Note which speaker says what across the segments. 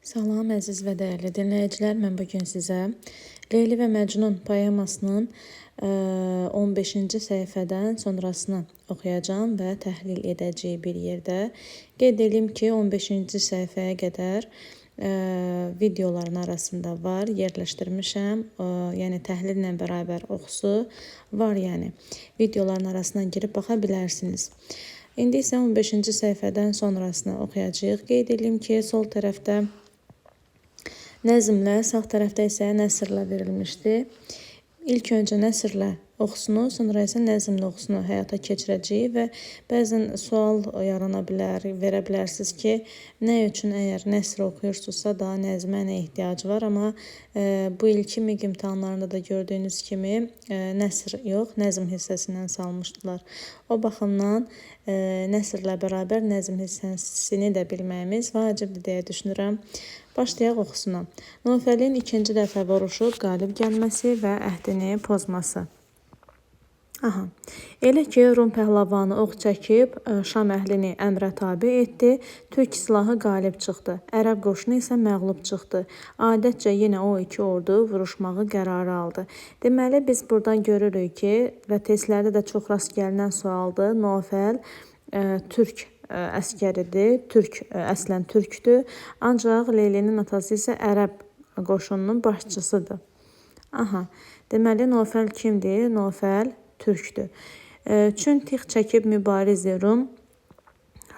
Speaker 1: Salam əziz və dəyərli dinləyicilər, mən bugün sizə Leyli və Məcnun poemasının 15-ci səhifədən sonrasını oxuyacağım və təhlil edəcəyik bir yerdə. Qeyd edim ki, 15-ci səhifəyə qədər videoların arasında var, yerləşdirmişəm. Yəni təhlillə bərabər oxusu var, yəni videoların arasına girib baxa bilərsiniz. İndi isə 15-ci səhifədən sonrasını oxuyacağıq. Qeyd edim ki, sol tərəfdə nəzmlə, sağ tərəfdə isə nəsrlə verilmişdi. İlk öncə nəsrlə oxusunu, sonra isə nəzmlə oxusunu həyata keçirəcəyik və bəzən sual yarana bilər, verə bilərsiniz ki, nə üçün əgər nəsr oxuyursunuzsa daha nəzmə nə ehtiyac var, amma bu ilki MİQ imtahanlarında da gördüyünüz kimi nəsr yox, nəzm hissəsindən salmışdılar. O baxımdan nəsrlə bərabər nəzm hissəsini də bilməyimiz vacibdir deyə düşünürəm. Başlayaq oxusuna. Nofəlin ikinci dəfə vuruşub qalib gəlməsi və əhdini pozması. Elə ki, Rum pəhləvanı ox çəkib Şam əhlini əmrə tabe etdi, türk silahı qalib çıxdı, ərəb qoşunu isə məğlub çıxdı. Adətcə yenə o iki ordu vuruşmağı qərarı aldı. Deməli, biz buradan görürük ki, və testlərdə də çox rast gəlinən sualdır, Nofəl türk əskəridir, əslən türkdür, ancaq Leylinin atası isə ərəb qoşununun başçısıdır. Deməli, Nofəl kimdir? Nofəl türkdür. Çün tix çəkib mübariz-i Rum,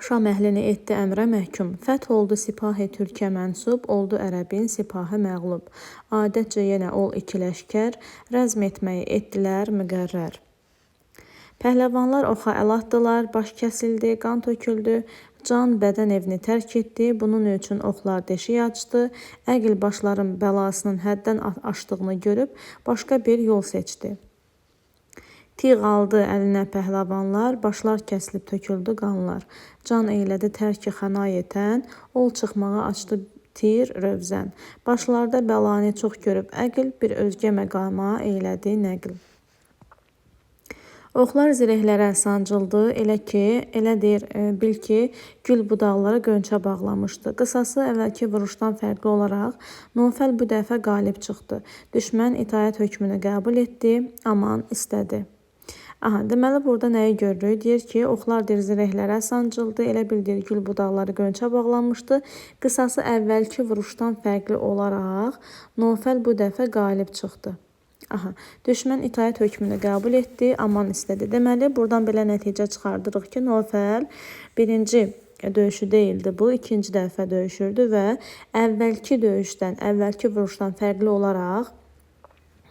Speaker 1: Şam əhlini etdi əmrə məhkum. Fəth oldu sipahi türkə mənsub, oldu ərəbin sipahı məğlub. Adətcə yenə ol iki ləşkər, rəzm etməyi etdilər müqərrər. Pəhləvanlar oxa əl atdılar, baş kəsildi, qan töküldü, can bədən evini tərk etdi, bunun üçün oxlar deşik açdı, əql başların bəlasının həddən aşdığını görüb, başqa bir yol seçdi. Tiğ aldı əlinə pəhləvanlar, başlar kəsilib töküldü qanlar. Can eylədi tərki xəna yetən, ol çıxmağa açdı tir rövzən. Başlarda bəlanı çox görüb əql, bir özgə məqama eylədi nəql. Oxlar zirehlərə sancıldı, elədir, bil ki, gül budaqları qönçə bağlamışdı. Qısası əvvəlki vuruşdan fərqli olaraq, Nofəl bu dəfə qalib çıxdı. Düşmən itaət hökmünü qəbul etdi, aman istədi. Deməli, burada nəyi görürük? Deyir ki, oxlar zirehlərə sancıldı, elə bildir, gül budaqları qönçə bağlanmışdı. Qısası əvvəlki vuruşdan fərqli olaraq, Nofəl bu dəfə qalib çıxdı. Düşmən itaət hökmünü qəbul etdi, aman istədi. Deməli, buradan belə nəticə çıxardırıq ki, Nofəl birinci döyüşü deyildi bu, ikinci dəfə döyüşürdü və əvvəlki döyüşdən, əvvəlki vuruşdan fərqli olaraq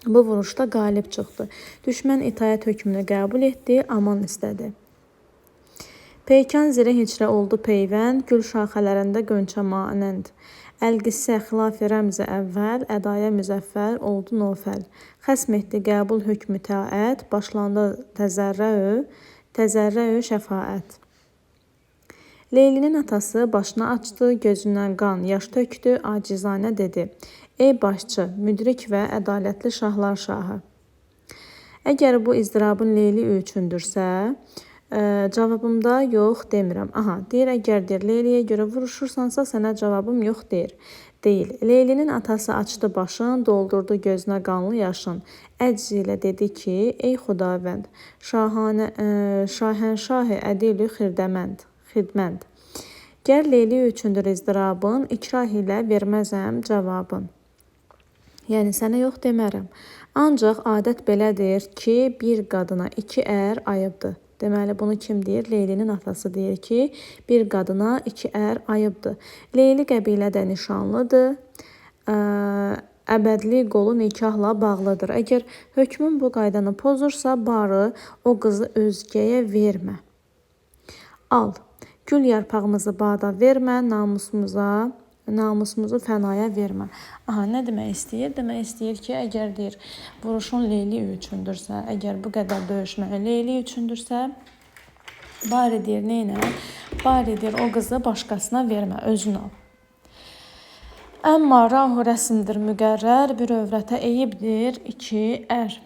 Speaker 1: bu vuruşda qalib çıxdı. Düşmən itaət hökmünü qəbul etdi, aman istədi. Peykan zirə hiçrə oldu peyvənd, gül şaxələrində qönçə manənd. Əl-qissə xilaf-i rəmzə əvvəl, ədaya müzəffər oldu Nofəl. Xəsm etdi qəbul hökmü taət, başlandı təzərrə-ü şəfaət. Leylinin atası başını açdı, gözündən qan, yaş tökdü, acizanə dedi. Ey başçı, müdrik və ədalətli şahlar şahı. Əgər bu izdirabın Leyli üçündürsə, cavabımda yox demirəm. Deyir, əgər Leyliyə görə vuruşursansa, sənə cavabım yox deyil. Leylinin atası açdı başın, doldurdu gözünə qanlı yaşın. Əcz ilə dedi ki, ey xudavənd, şahənşahı ədilü xidmənd. Gər Leyli üçündür izdirabın, ikrah ilə verməzəm cavabın. Yəni, sənə yox demərəm. Ancaq adət belədir ki, bir qadına iki ər ayıbdır. Deməli, bunu kim deyir? Leylinin atası deyir ki, bir qadına iki ər ayıbdır. Leyli qəbilədə nişanlıdır, əbədli qolu nikahla bağlıdır. Əgər hökmün bu qaydanı pozursa, barı o qızı özgəyə vermə. Al, gül yarpağımızı bada vermə, namusumuzu fənaya vermə. Nə demək istəyir? Demək istəyir ki, əgər deyir, vuruşun Leyli üçündürsə, əgər bu qədər döyüşmə Leyli üçündürsə, bari deyir, neynə? Bari deyir, o qızı başqasına vermə, özün al. Əmma rahu rəsimdir müqərrər, bir övrətə eyibdir iki ər.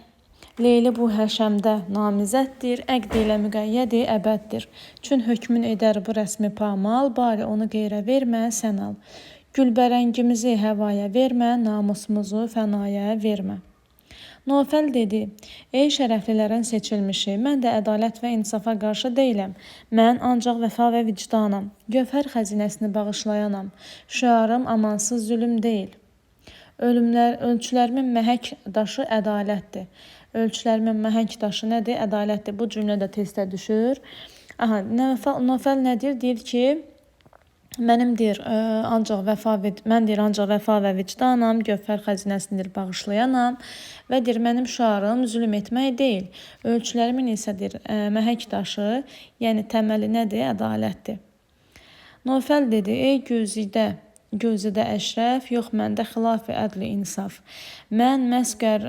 Speaker 1: Leyli bu həşəmdə namizəddir, əqd ilə müqəyyədi əbəddir. Çün hökmün edər bu rəsmi pamal, bari onu qeyrə vermə, sən al. Gülbərəngimizi həvaya vermə, namusumuzu fənaya vermə. Nofəl dedi, ey şərəflilərin seçilmişi, mən də ədalət və insafa qarşı deyiləm. Mən ancaq vəfa və vicdanam, gövhər xəzinəsini bağışlayanam. Şüarım amansız zülm deyil. Ölçülərimin məhək daşı ədalətdir. Ölçülərimin məhək daşı nədir? Ədalətdir. Bu cümlə də testə düşür. Nofəl nədir? Deyir ki, mən deyir ancaq vəfa və vicdanam, gövhər xəzinəsidir bağışlayanam və deyir mənim şüarım zülm etmək deyil. Ölçülərimin isə deyir məhək daşı, yəni təməli nədir? Ədalətdir. Nofəl dedi, ey Güzidə əşrəf, yox məndə xilaf-ı ədl-i insaf. Mən məskər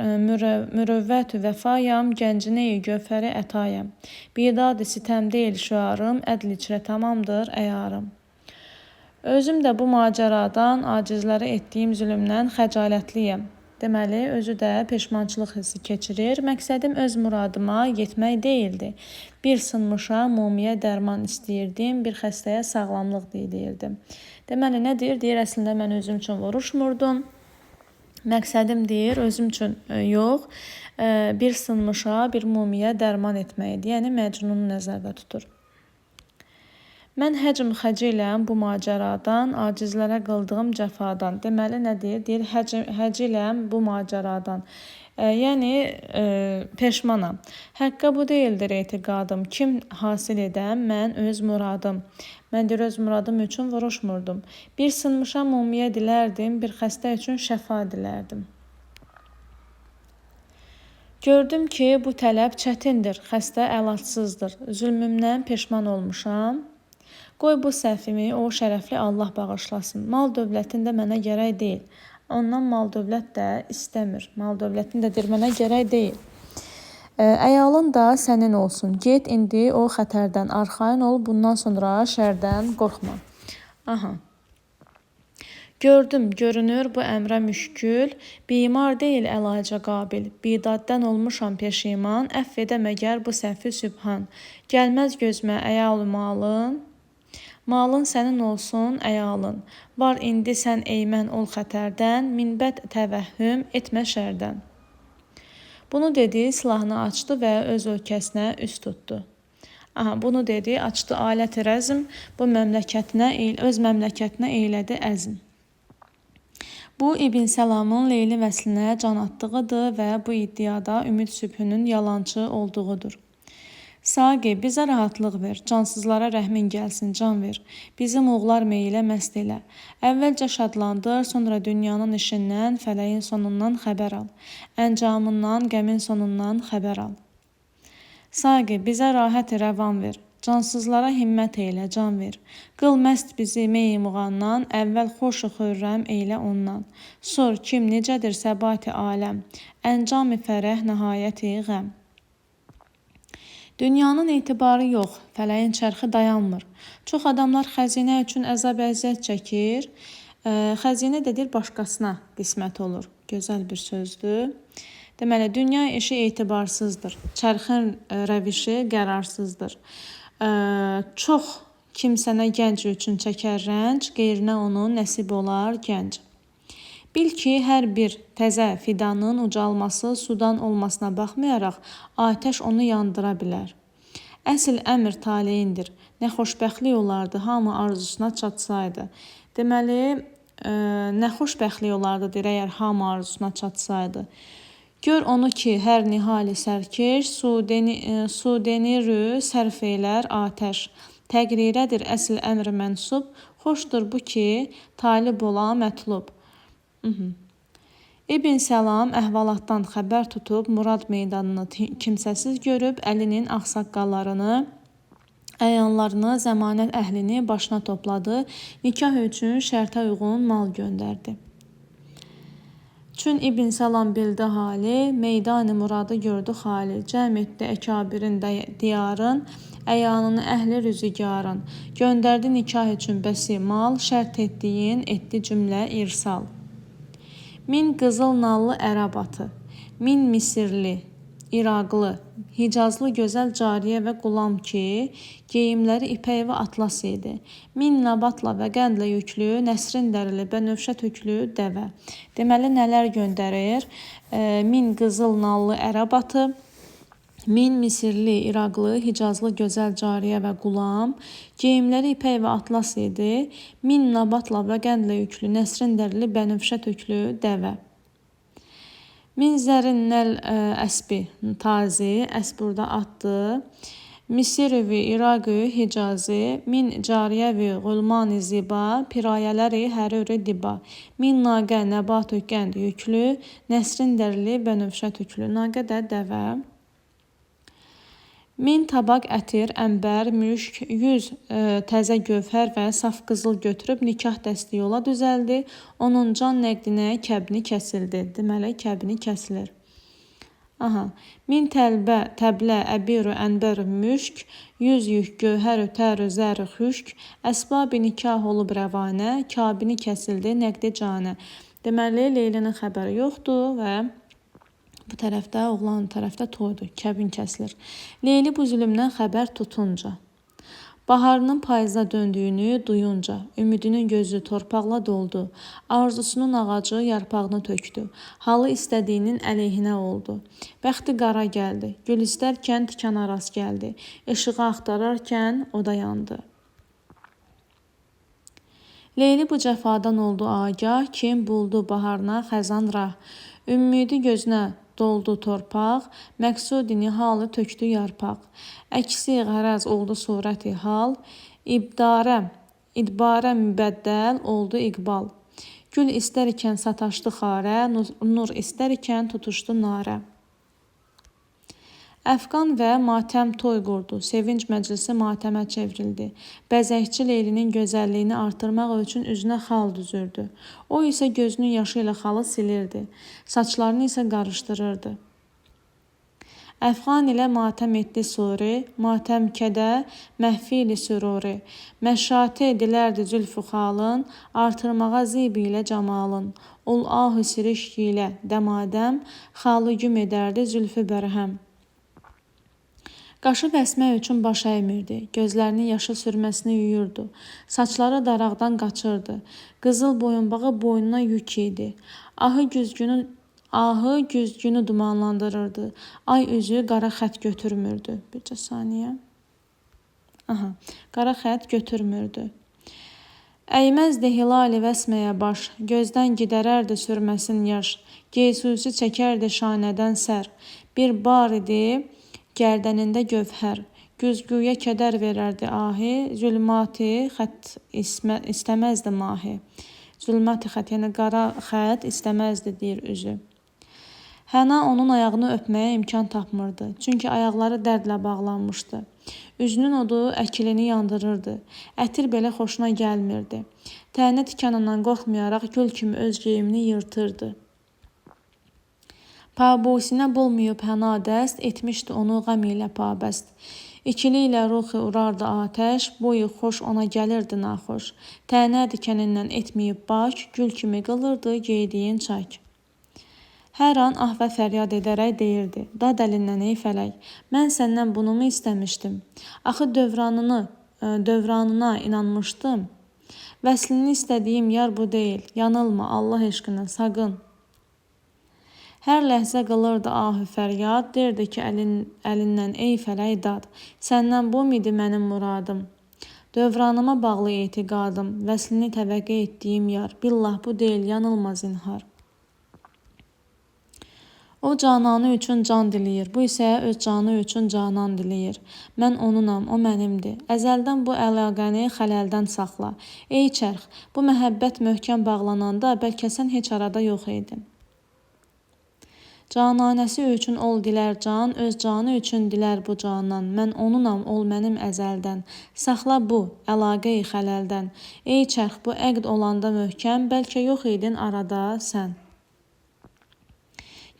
Speaker 1: mürəvvət-ü vəfayam, gəncine-i gövhəri ətayam. Bidad-ı sitəm deyil şüarım, ədl içrə tamamdır əyarım. Özüm də bu macəradan, acizlərə etdiyim zülmdən xəcalətliyəm. Deməli, özü də peşmançılıq hissi keçirir. Məqsədim öz muradıma yetmək deyildi. Bir sınmışa mumiyə dərman istəyirdim, bir xəstəyə sağlamlıq diləyirdim. Deməli, nə deyir? Deyir, əslində mən özüm üçün vuruşmurdum. Məqsədim deyir, özüm üçün yox, bir sınmışa, bir mumiyə dərman etməkdir. Yəni, Məcnunu nəzərdə tutur. Mən həcm xəciləm bu macəradan, acizlərə qıldığım cəfadan. Deməli, nə deyir? Deyir, həciləm bu macəradan. Yəni, peşmanam. Həqqə bu deyildir etiqadım. Kim hasil edəm? Mən öz muradım. Mən deyir, öz muradım üçün vuruşmurdum. Bir sınmışa mumiyə dilərdim, bir xəstə üçün şəfa dilərdim. Gördüm ki, bu tələb çətindir, xəstə əlacsızdır. Zülmümdən peşman olmuşam. Qoy bu səhvimi o şərəfli Allah bağışlasın. Mal dövlətin də mənə gərək deyil. Ondan mal dövlət də istəmir. Mal dövlətin də deyir, mənə gərək deyil. Əyalın da sənin olsun. Get indi o xətərdən arxayın ol. Bundan sonra şərdən qorxma. Gördüm, görünür bu əmrə müşkül. Bimar deyil əlaca qabil. Bidaddən olmuşam peşiman. Əff edə məgər bu səhvi sübhan. Gəlməz gözmə əyal malın. Malın sənin olsun əyalın. Var indi sən eymən ol xətərdən, minbət təvəhhüm etmə şərdən. Bunu dedi, silahını açdı və öz ölkəsinə üst tutdu. Bunu dedi, açdı alət-i rəzm, öz məmləkətinə eylədi əzm. Bu İbn Səlamın Leyli vəslinə can atdığıdır və bu iddiada ümid sübhünün yalançı olduğudur. Saqi, bizə rahatlıq ver, cansızlara rəhmin gəlsin, can ver. Bizim oğlar meyilə məst elə. Əvvəlcə şadlandır, sonra dünyanın işindən, fələyin sonundan xəbər al. Əncamından, qəmin sonundan xəbər al. Saqi, bizə rahət-i rəvan ver, cansızlara himmət eylə, can ver. Qıl məst bizi meyi muğandan, əvvəl xoş-u xürrəm eylə ondan. Sor, kim necədir səbat-i aləm, əncam-i fərəh, nəhayəti ғəm. Dünyanın etibarı yox, fələyin çərxi dayanmır. Çox adamlar xəzinə üçün əzab-əziyyət çəkir. Xəzinə dedir, başqasına qismət olur. Gözəl bir sözdür. Deməli, dünya işi etibarsızdır. Çərxin rəvişi qərarsızdır. Çox kimsənə gənc üçün çəkər rənc, qeyrinə onun nəsib olar gənc. Bil ki, hər bir təzə fidanın ucalması sudan olmasına baxmayaraq, atəş onu yandıra bilər. Əsl əmr taleyindir. Nə xoşbəxtlik olardı, hamı arzusuna çatsaydı. Deməli, nə xoşbəxtlik olardı, deyir, əgər hamı arzusuna çatsaydı. Gör onu ki, hər nihali sərkeş, sudenirü sərf eylər atəş. Təqrirədir əsl əmr mənsub, xoşdur bu ki, talib ola mətlub. İbn Səlam əhvalatdan xəbər tutub, Murad meydanını kimsəsiz görüb, əlinin ağsaqqallarını, əyanlarını, zəmanət əhlini başına topladı, nikah üçün şərtə uyğun mal göndərdi. Çün İbn Səlam bildi hali, meydan-ı Muradı gördü xali, cəm etdi əkabirin diyarın, əyanını əhli rüzügarın, göndərdi nikah üçün bəsi mal, şərt etdiyin etdi cümlə irsal. Min qızıl nallı ərəb atı, min misirli, İraqlı, Hicazlı gözəl cariyə və qulam ki, geyimləri ipək və atlas idi. 1000 nabatla və qəndlə yüklü, nəsrin dərili, bənövşə töklü dəvə. Deməli, nələr göndərir? 1000 qızıl nallı ərəb atı, 1000 Misirli, İraqlı, Hicazlı gözəl cariyə və qulam, geyimləri ipək və atlas idi. 1000 nabatla və qəndlə yüklü, nəsrin dərili, bənövşə töklü dəvə. Min zərinnəl əsbi tazi, əsb burada atdı. Misirvi, İraqı, Hicazi, min cariyəvi, qulmani ziba, pirayələri, həruri diba. Min naqə, nəbatü, qənd, yüklü, nəsrin dərili, bənövşə töklü. Naqə də dəvə. 1000 tabaq ətir, ənbər, müşk, 100 təzə gövhər və saf qızıl götürüb nikah dəsti yola düzəldi. Onun can nəqdinə kəbni kəsildi. Deməli, kəbni kəsilir. 1000 təblə, əbiru, ənbər, müşk, 100 yük, gövhər, tərü, zəri, xüşk, əsbab-ı nikah olub rəvanə, kəbini kəsildi, nəqdi canə. Deməli, Leylinin xəbəri yoxdur və bu tərəfdə, oğlan tərəfdə toydur, kəbin kəsilir. Leyli bu zülümdən xəbər tutunca, baharının payıza döndüyünü duyunca, ümidinin gözü torpaqla doldu, arzusunun ağacı yarpağını tökdü, halı istədiyinin əleyhinə oldu. Bəxti qara gəldi, gül istərkən tikana rast gəldi, işığı axtararkən o da yandı. Leyli bu cəfadan oldu agah, kim buldu baharına xəzan rah, ümmidi gözünə doldu torpaq, məqsudi halı tökdü yarpaq. Əksi qərəz oldu surəti hal, idbarə mübəddəl oldu iqbal. Gül istərkən sataşdı xarə, nur istərkən tutuşdu narə. Əfqan və matəm toy qurdu, sevinç məclisi matəmə çevrildi. Bəzəkçi Leylinin gözəlliyini artırmaq üçün üzünə xal düzürdü. O isə gözünün yaşı ilə xalı silirdi, saçlarını isə qarışdırırdı. Əfqan ilə matəm etdi suri, matəm kədə məhfili süruri. Məşşatə dilərdi zülfü xalın, artırmağa zibi ilə camalın. Ol ahı sirişk ilə dəmadəm, xalı güm edərdi zülfü bərhəm. Qaşı bəsmək üçün baş əymirdi, gözlərinin yaşı sürməsini yuyurdu, saçları daraqdan qaçırdı, qızıl boyunbağı boynuna yük idi, ahı güzgünü dumanlandırırdı, ay üzü qara xət götürmürdü. Bircə saniyə. Qara xət götürmürdü. Əyməzdi hilali vəsməyə baş, gözdən gidərərdi sürməsin yaş, geysusi çəkərdi şanədən sər, bir bar idi, gərdənində gövhər, güzgüyə kədər verərdi ahi, zülmati xət istəməzdi mahi. Zülmati xət, yəni qara xət istəməzdi deyir üzü. Həna onun ayağını öpməyə imkan tapmırdı, çünki ayaqları dərdlə bağlanmışdı. Üzünün odu əkilini yandırırdı, ətir belə xoşuna gəlmirdi. Tənə tikanından qorxmayaraq gül kimi öz geyimini yırtırdı. Pabusinə bulmayıb həna dəst, etmişdi onu qəm ilə pabəst. İkili ilə ruxu urardı atəş, boyu xoş ona gəlirdi naxoş. Tənə dikənindən etməyib bak, gül kimi qılırdı geydiyin çək. Hər an ah və fəryad edərək deyirdi, dad əlindən ey fələk, mən səndən bunu mu istəmişdim? Axı dövranına inanmışdım. Vəslini istədiyim yar bu deyil, yanılma Allah eşqinə, saqın. Hər ləhzə qılırdı ahı fəryad, derdi ki əlindən ey fələk dad, səndən bu midi mənim muradım. Dövranıma bağlı etiqadım, vəslini təvəqqə etdiyim yar, billah bu deyil, yanılma zinhar. O cananı üçün can diləyir, bu isə öz canı üçün canan diləyir. Mən onunam, o mənimdir. Əzəldən bu əlaqəni xələldən saxla. Ey çərx, bu məhəbbət möhkəm bağlananda bəlkə sən heç arada yox idin. Cananəsi üçün ol dilər can, öz canı üçün dilər bu canan. Mən onunam, ol mənim əzəldən. Saxla bu əlaqəyi xələldən. Ey çərx, bu əqd olanda möhkəm, bəlkə yox idin arada sən.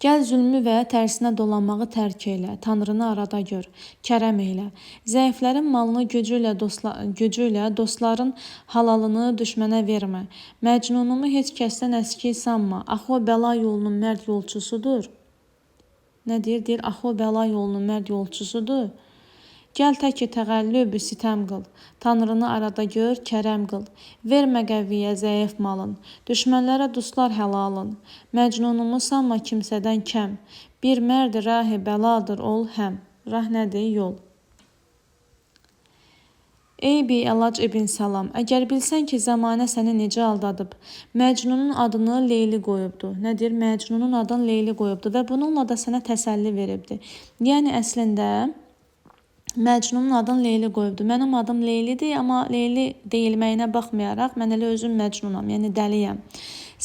Speaker 1: Gəl zülmü və tərsinə dolanmağı tərk elə, Tanrını arada gör, kərəm elə. Zəiflərin malını gücü ilə dostların halalını düşmənə vermə. Məcnunumu heç kəsdən əski sanma, axı o bəla yolunun mərd yolçusudur. Nə deyir? Deyir, axı o bəla yolunun mərd yolçusudur. Gəl təki təğəllüb sitəm qıl. Tanrını arada gör, kərəm qıl. Vermə qəviyyə zəif malın. Düşmənlərə dustlar həlalın. Məcnunumu sanma kimsədən kəm. Bir mərd rahi bəladır ol həm. Rah nədir? Yol. Ey bi əlac ibn Salam, əgər bilsən ki, zəmanə səni necə aldadıb, Məcnunun adını Leyli qoyubdu. Nədir? Məcnunun adını Leyli qoyubdu və bununla da sənə təsəlli veribdi. Yəni, əslində, Məcnunun adını Leyli qoyubdu. Mənim adım Leylidir, amma Leyli deyilməyinə baxmayaraq, mən elə özüm Məcnunam, yəni dəliyəm.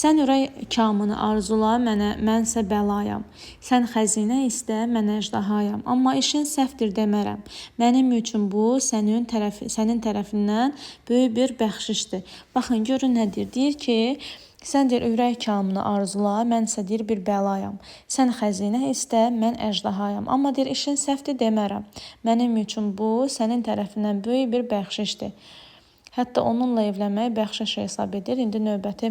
Speaker 1: Sən ürək kamını arzula, mənsə bəlayam. Sən xəzinə istə, mən əjdahayam. Amma işin səhvdir demərəm. Mənim üçün bu, sənin tərəfindən böyük bir bəxşişdir. Baxın, görün nə deyir? Deyir ki, sən deyir, ürək kamını arzula, mənsə deyir, bir bəlayam. Sən xəzinə istə, mən əjdahayam. Amma deyir, işin səhvdir demərəm. Mənim üçün bu, sənin tərəfindən böyük bir bəxşişdir. Hətta onunla evlənməyi bəxşiş hesab edir. İndi növbəti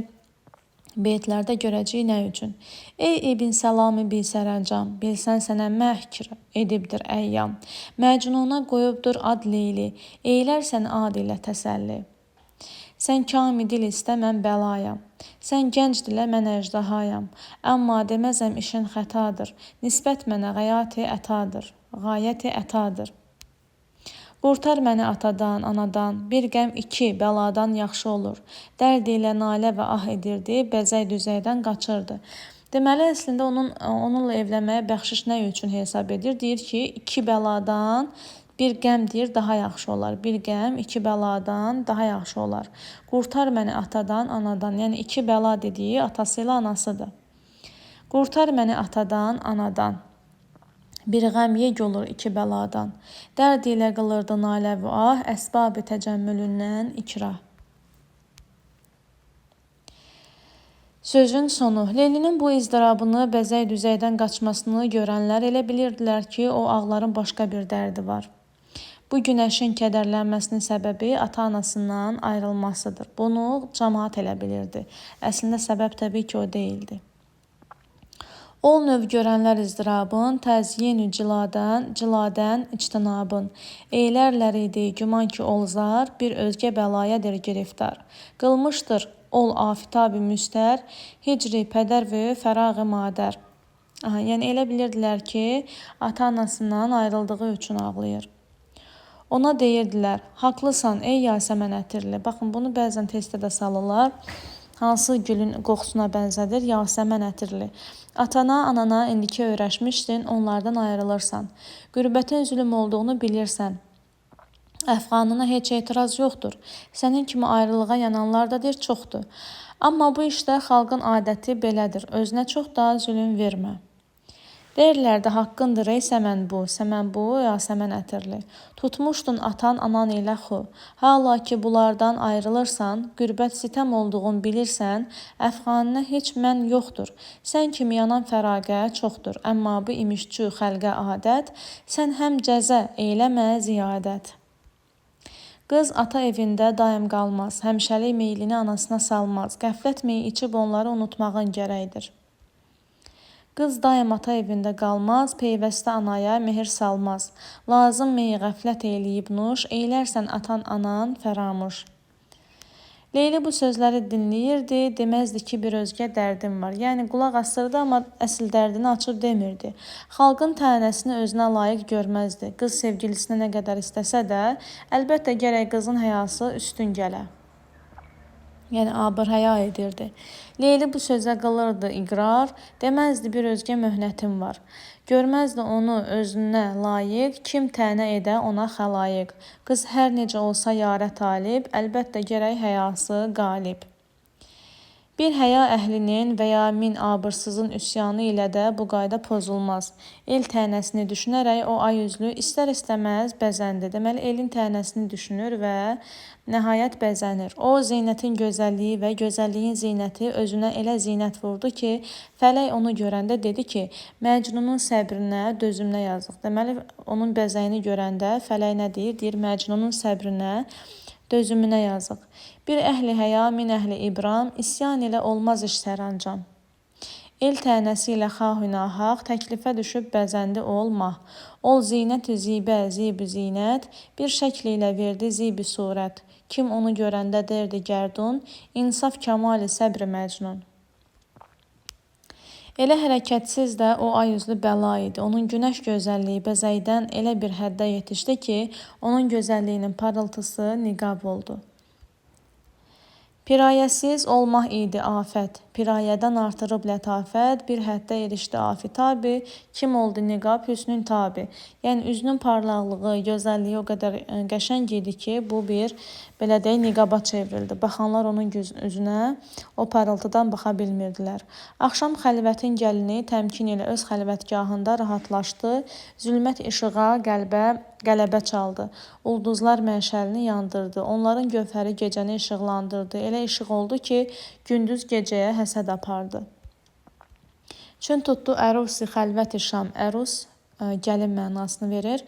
Speaker 1: beytlərdə görəcəyik nə üçün. Ey İbn Səlamı bil sərəncam, bilsən sənə məhkir edibdir əyyam. Məcnuna qoyubdur ad Leyli, eylərsən ad ilə təsəlli. Sən kami dil istə, mən bəlayam. Sən gənc dilə, mən əjdahayam. Amma deməzəm işin xətadır. Nisbət mənə qayəti ətadır. Qurtar məni atadan, anadan, bir qəm iki bəladan yaxşı olur. Dərd ilə nalə və ah edirdi, bəzək düzəkdən qaçırdı. Deməli, əslində onunla evlənməyə bəxşiş nə üçün hesab edir? Deyir ki, iki bəladan bir qəm deyir, daha yaxşı olar. Bir qəm iki bəladan daha yaxşı olar. Qurtar məni atadan, anadan. Yəni, iki bəla dediyi atası ilə anasıdır. Qurtar məni atadan, anadan. Bir qəm yeg olur iki bəladan. Dərd ilə qılırdı nalə və ah, əsbab-ı təcəmmülündən ikrah. Sözün sonu. Leylinin bu izdirabını, bəzək düzəkdən qaçmasını görənlər elə bilirdilər ki, o ağların başqa bir dərdi var. Bu günəşin kədərlənməsinin səbəbi ata-anasından ayrılmasıdır. Bunu cəmaat elə bilirdi. Əslində səbəb təbii ki, o deyildi. Ol növ görənlər izdirabın, təzyin-ü ciladən ictinabın. Eylərlər idi güman ki olzar, bir özgə bəlayadır giriftar. Qılmışdır ol afitab-ı müstər, hicri pədər və fəraq-ı madər. Yəni elə bilirdilər ki, ata-anasından ayrıldığı üçün ağlayır. Ona deyirdilər, haqlısan ey Yasəmən ətirli. Baxın, bunu bəzən testdə də salırlar. Hansı gülün qoxusuna bənzədir? Yasəmən ətirli. Atana, anana indiki öyrəşmişdin, onlardan ayrılırsan. Qürbətin zülüm olduğunu bilirsən. Əfqanına heç etiraz yoxdur. Sənin kimi ayrılığa yananlar da deyir, çoxdur. Amma bu işdə xalqın adəti belədir. Özünə çox da zülüm vermə. Deyirlər də haqqındır ey səmən bu, Yasəmən ətirli. Tutmuşdun atan anan ilə xu. Hala ki bunlardan ayrılırsan, qürbət sitəm olduğun bilirsən, əfqanına heç mən yoxdur. Sən kimi yanan fəraqə çoxdur, əmma bu imişçü xəlqə adət, sən həm cəzə eyləmə ziyadət. Qız ata evində daim qalmaz, həmişəlik meylini anasına salmaz, qəflət meyi içib onları unutmağın gərəkdir. Qız daim ata evində qalmaz, peyvəstə anaya mehir salmaz. Lazım meyi qəflət eyləyib nuş, eylərsən atan anan fəramuş. Leyli bu sözləri dinləyirdi, deməzdi ki, bir özgə dərdim var. Yəni, qulaq asırdı, amma əsl dərdini açıb demirdi. Xalqın tənəsini özünə layiq görməzdi. Qız sevgilisinə nə qədər istəsə də, əlbəttə gərək qızın həyası üstün gələ. Yəni, abır həya edirdi. Leyli bu sözə qılırdı iqrar, deməzdi bir özgə möhnətim var. Görməzdi onu özünə layiq, kim tənə edə ona xəlayiq. Qız hər necə olsa yarə talib, əlbəttə gərək həyası qalib. Bir həya əhlinin və ya min abırsızın üsyanı ilə də bu qayda pozulmaz. El tənəsini düşünərək o ay üzlü istər-istəməz bəzəndi. Deməli, elin tənəsini düşünür və nəhayət bəzənir. O, zeynətin gözəlliyi və gözəlliyin zeynəti özünə elə zeynət vurdu ki, fələk onu görəndə dedi ki, Məcnunun səbrinə, dözümünə yazıq. Deməli, onun bəzəyini görəndə fələk nə deyir? Deyir, Məcnunun səbrinə, dözümünə yazıq. Bir əhli həya, min əhli ibram, isyan ilə olmaz iş sərəncam. El tənəsi ilə xahünahaq, təklifə düşüb bəzəndi olma. Ol zinət-ü zibə, zib-ü zinət, bir şəkli ilə verdi zib-ü surət. Kim onu görəndə derdi gərdun, insaf kəmal-i səbr məcnun. Elə hərəkətsiz də o ay üzlü bəla idi. Onun günəş gözəlliyi bəzəkdən elə bir həddə yetişdi ki, onun gözəlliyinin parıltısı niqab oldu. Pirayəsiz olmaq idi afət, pirayədən artırıb lətafət, bir həddə erişdi afitabi, kim oldu niqab hüsnün tabi. Yəni üzünün parlaqlığı, gözəlliyi o qədər qəşəng idi ki, bu bir belə deyək niqaba çevrildi. Baxanlar onun üzünə o parıltıdan baxa bilmirdilər. Axşam xəlvətin gəlini təmkin ilə öz xəlvətgahında rahatlaşdı, zülmət işığa qələbə çaldı. Ulduzlar məşəlini yandırdı, onların gövhəri gecəni işıqlandırdı. Elə işıq oldu ki, gündüz gecəyə həsəd apardı. Çün tutdu ərusi xəlvəti şam, ərus gəlin mənasını verir.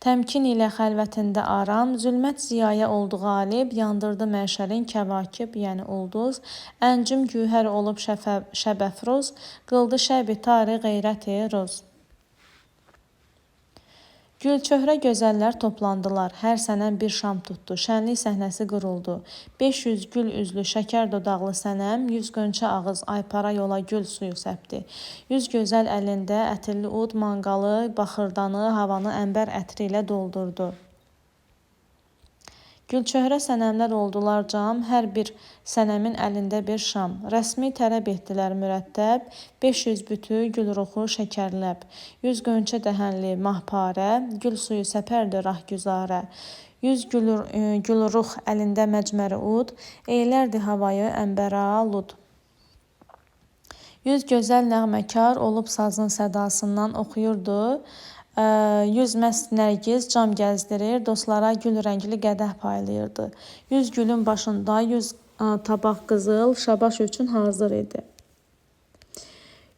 Speaker 1: Təmkin ilə xəlvətində aram, zülmət ziyaya oldu qalib, yandırdı məşəlin kəvakib, yəni ulduz. Əncüm gühər olub şəbəfruz, qıldı şəbi tari qeyrəti roz. Gülçöhrə gözəllər toplandılar, hər sənəm bir şam tutdu, şənlik səhnəsi quruldu. 500 gül üzlü, şəkər dodaqlı sənəm, 100 qönçə ağız aypara yola gül suyu səpdi. 100 gözəl əlində ətirli ud, manqalı, baxırdanı, havanı ənbər ətri ilə doldurdu. Gülçöhrə sənəmlər oldular cam, hər bir sənəmin əlində bir şam. Rəsmi tələb etdilər mürəttəb, 500 bütü gülruxu şəkərləb. 100 qönçə dəhənli mahparə, gül suyu səpərdi rahgüzarə. 100 gülrux əlində məcməri ud, eylərdi havayı ənbərə lud. 100 gözəl nəğməkar olub sazın sədasından oxuyurdu. 100 məst nərgiz cam gəzdirir, dostlara gül rəngli qədəh paylayırdı. 100 gülün başında 100 tabaq qızıl şabaş üçün hazır idi.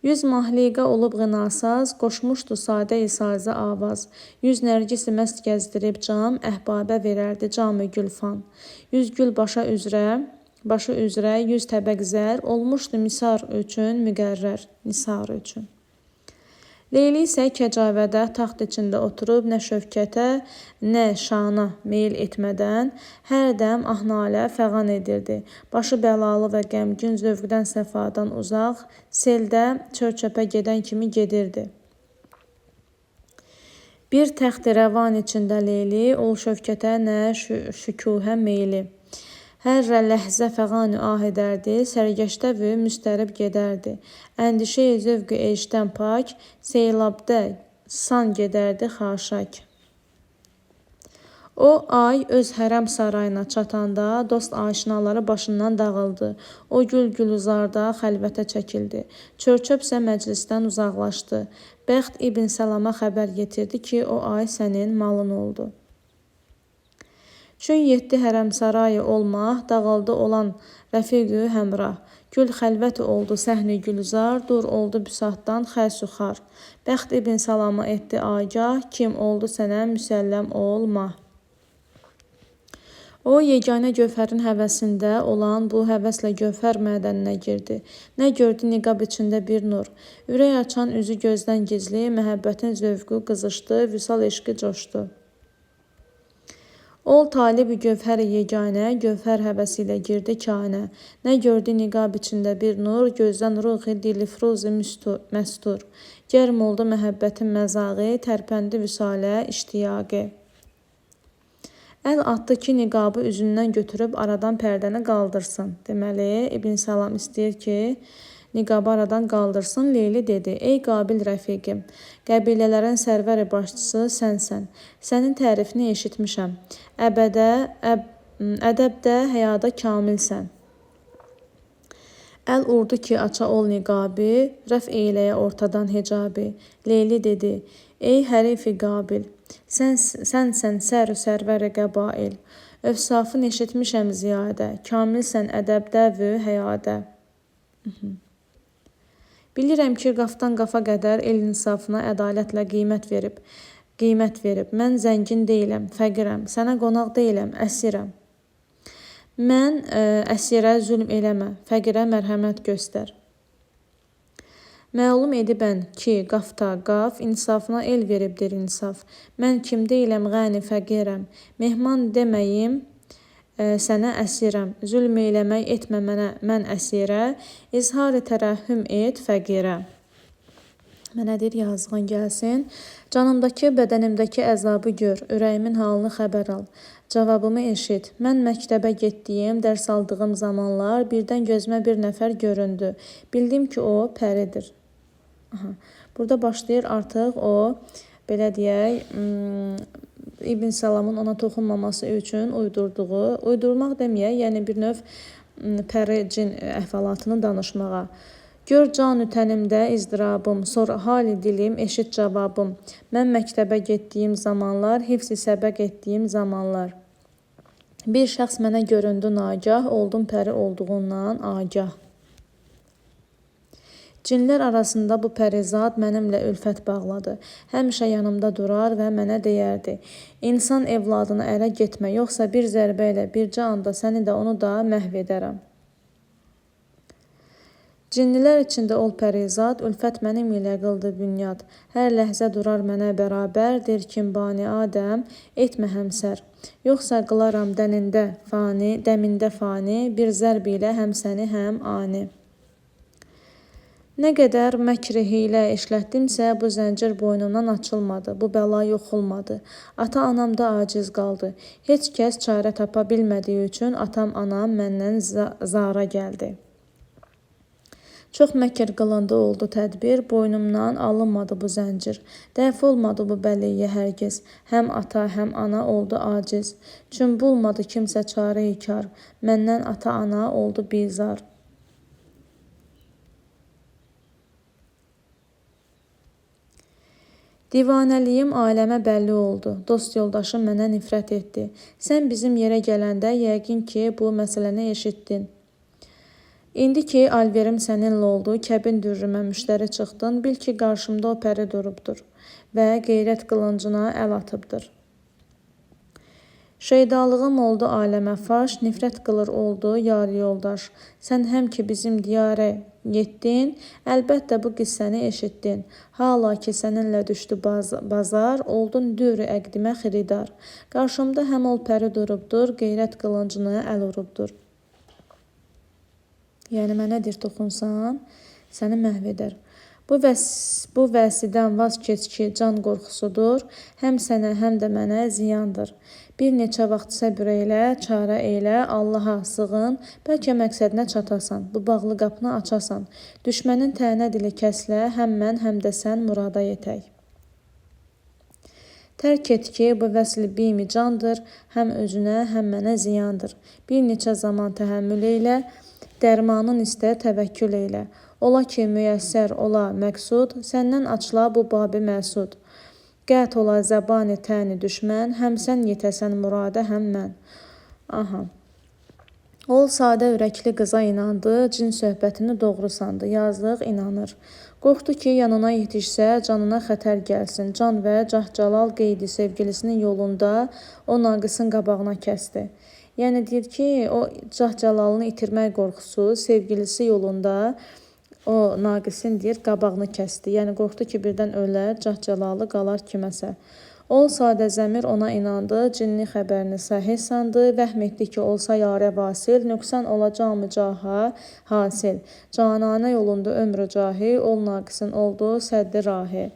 Speaker 1: 100 mahliqə olub qınasaz, qoşmuşdu sadə-i sazə avaz. 100 nərgisi məst gəzdirib cam, əhbabə verərdi camı gülfan. 100 gül başı üzrə 100 təbəq zər, olmuşdu misar üçün müqərrər, nisar üçün. Leyli isə kəcavədə taxt içində oturub nə şövkətə, nə şana meyil etmədən hər dəm ahnalə fəğan edirdi. Başı bəlalı və qəmgin, zövqdən səfadan uzaq, seldə çör-çöpə gedən kimi gedirdi. Bir təxti rəvan içində Leyli, ol şövkətə nə şükuhə meyli. Hər ləhzə fəğanı ah edərdi, sərgəşdə və müstərib gedərdi. Əndişə-i zövqü eşdən pak, seylabdə san gedərdi xaşak. O ay öz hərəm sarayına çatanda dost aşinaları başından dağıldı. O gülgüluzarda xəlvətə çəkildi. Çör-çöpsə məclisdən uzaqlaşdı. Bəxt İbn Səlama xəbər yetirdi ki, o ay sənin malın oldu. Çün 7 hərəm sarayı olmaq, dağıldı olan rəfiqü həmrah. Gül xəlvəti oldu səhni gülzar, dur oldu büsatdan xəsuxar. Bəxt İbn Salama etdi agah, kim oldu sənə müsəlləm olma. O, yeganə gövhərin həvəsində olan bu həvəslə gövhər mədəninə girdi. Nə gördü niqab içində bir nur. Ürək açan üzü gözdən gizli, məhəbbətin zövqü qızışdı, vüsal eşqi coşdu. Ol talibi gövhər-i yeganə, gövhər həvəsi ilə girdi kânə. Nə gördü niqab içində bir nur, gözdən ruhi dilifruzi məstur. Gərm oldu məhəbbətin məzağı, tərpəndi vüsalə iştiyaqı. Əl atdı ki, niqabı üzündən götürüb aradan pərdəni qaldırsın. Deməli, İbn Salam istəyir ki, niqabı aradan qaldırsın. Leyli dedi, ey qabil rəfiqim, qəbilələrin sərvəri başçısı sənsən. Sənin tərifini eşitmişəm. Ədəbdə, həyada kamilsən. Əl urdu ki, aça ol niqabi, rəf eyləyə ortadan hicabi. Leyli dedi, ey hərifi qabil, sənsən sər-ü sərvəri qəbail. Övsafın eşitmişəm ziyadə, kamilsən ədəbdə və həyadə. Bilirəm ki, qafdan qafa qədər el insafına ədalətlə qiymət verib. Mən zəngin deyiləm, fəqirəm, sənə qonaq deyiləm, əsirəm. Mən əsirə zülm eləmə, fəqirə mərhəmət göstər. Məlum edibən ki, qafta qaf, insafına el veribdir insaf. Mən kim deyiləm, qəni fəqirəm. Mehman deməyim, sənə əsirəm. Zülm eyləmək etmə mənə, mən əsirə. İzhar tərəhhüm et fəqirə. Mənə deyir, yazığın gəlsin. Canımdakı, bədənimdəki əzabı gör, ürəyimin halını xəbər al. Cavabımı eşit. Mən məktəbə getdiyim, dərs aldığım zamanlar birdən gözümə bir nəfər göründü. Bildim ki, o pəridir. Burada başlayır artıq o, belə deyək, İbn Salamın ona toxunmaması üçün uydurmaq deməyək, yəni bir növ pəri cin əhvalatını danışmağa. Gör canü tənimdə izdirabım, sor hali dilim, eşit cavabım. Mən məktəbə getdiyim zamanlar, hifz-i səbəq etdiyim zamanlar. Bir şəxs mənə göründü nagah, oldum pəri olduğundan agah. Cinlər arasında bu pərizad mənimlə ülfət bağladı. Həmişə yanımda durar və mənə deyərdi. İnsan evladına ərə getmə, yoxsa bir zərbə ilə bircə anda səni də onu da məhv edərəm. Cinlilər içində ol pərizad, ülfət mənim ilə qıldı bünyad. Hər ləhzə durar mənə bərabər, der kim bani Adəm, etmə həmsər. Yoxsa qılaram dəmində fani, bir zərb ilə həm səni, həm ani. Nə qədər məkr hiylə işlətdimsə, bu zəncir boynumdan açılmadı, bu bəla yox olmadı. Ata-anam da aciz qaldı. Heç kəs çarə tapa bilmədiyi üçün atam-anam məndən zara gəldi. Çox məkr qılındı oldu tədbir, boynumdan alınmadı bu zəncir. Dəf olmadı bu bəliyyə hərgiz, həm ata, həm ana oldu aciz. Çün bulmadı kimsə çarə-i kar, məndən ata-ana oldu bizar. Divanəliyim aləmə bəlli oldu, dost yoldaşım mənə nifrət etdi. Sən bizim yerə gələndə yəqin ki, bu məsələni eşitdin. İndi ki, alverim səninlə oldu, kəbin dürrümə müştəri çıxdın, bil ki, qarşımda o pəri durubdur və qeyrət qılıncına əl atıbdır. Şeydalığım oldu aləmə faş, nifrət qılır oldu yar yoldaş. Sən həm ki bizim diyarə yetdin, əlbəttə bu qissəni eşitdin. Hala ki səninlə düşdü bazar, oldun dürü əqdimə xiridar. Qarşımda həm ol pəri durubdur, qeyrət qılıncını əl urubdur. Yəni mənə dir toxunsan, səni məhv edər. Bu vəsidən vaz keç ki, can qorxusudur, həm sənə, həm də mənə ziyandır. Bir neçə vaxt səbr eylə, çarə eylə, Allaha sığın, bəlkə məqsədinə çatasan, bu bağlı qapını açasan. Düşmənin tənə dili kəslə, həm mən, həm də sən murada yetək. Tərk et ki, bu vəsl bimi candır, həm özünə, həm mənə ziyandır. Bir neçə zaman təhəmmül eylə, dərmanın istə, təvəkkül eylə. Ola ki, müyəssər ola məqsud, səndən açla bu babi məsud. Qət ola zəbani təni düşmən, həm sən yetəsən murada, həm mən. Ol sadə ürəkli qıza inandı, cin söhbətini doğru sandı, yazıq inanır. Qorxdu ki, yanına yetişsə, canına xətər gəlsin. Can və Cahcalal qeydi sevgilisinin yolunda o naqısın qabağına kəsdi. Yəni deyir ki, o Cahcalalını itirmək qorxusu sevgilisi yolunda o naqisin deyir, qabağını kəsdi. Yəni qorxdu ki, birdən ölər, Cahcalalı qalar kiməsə. Ol sadə zəmir ona inandı, cinni xəbərini sahih sandı, vəhm etdi ki, olsa yarə vasil, nöqsan olacaqmı caha hasil. Cananə yolunda ömrü cahi, ol naqisin oldu səddi rahi.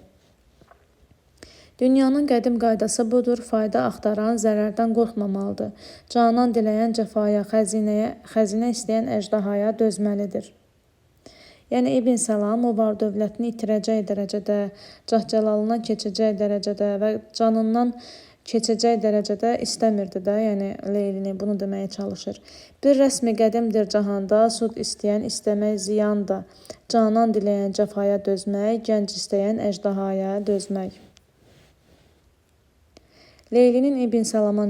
Speaker 1: Dünyanın qədim qaydası budur, fayda axtaran zərərdən qorxmamalıdır. Canan diləyən cəfaya, xəzinə istəyən əjdahaya dözməlidir. Yəni İbn Salam o var dövlətini itirəcək dərəcədə, Cahcalalına keçəcək dərəcədə və canından keçəcək dərəcədə istəmirdi də, yəni Leylini bunu deməyə çalışır. Bir rəsmi qədimdir cahanda, sud istəyən istəmək ziyanda. Canan diləyən cəfaya dözmək, gənc istəyən əjdahaya dözmək. Leylinin İbn Salama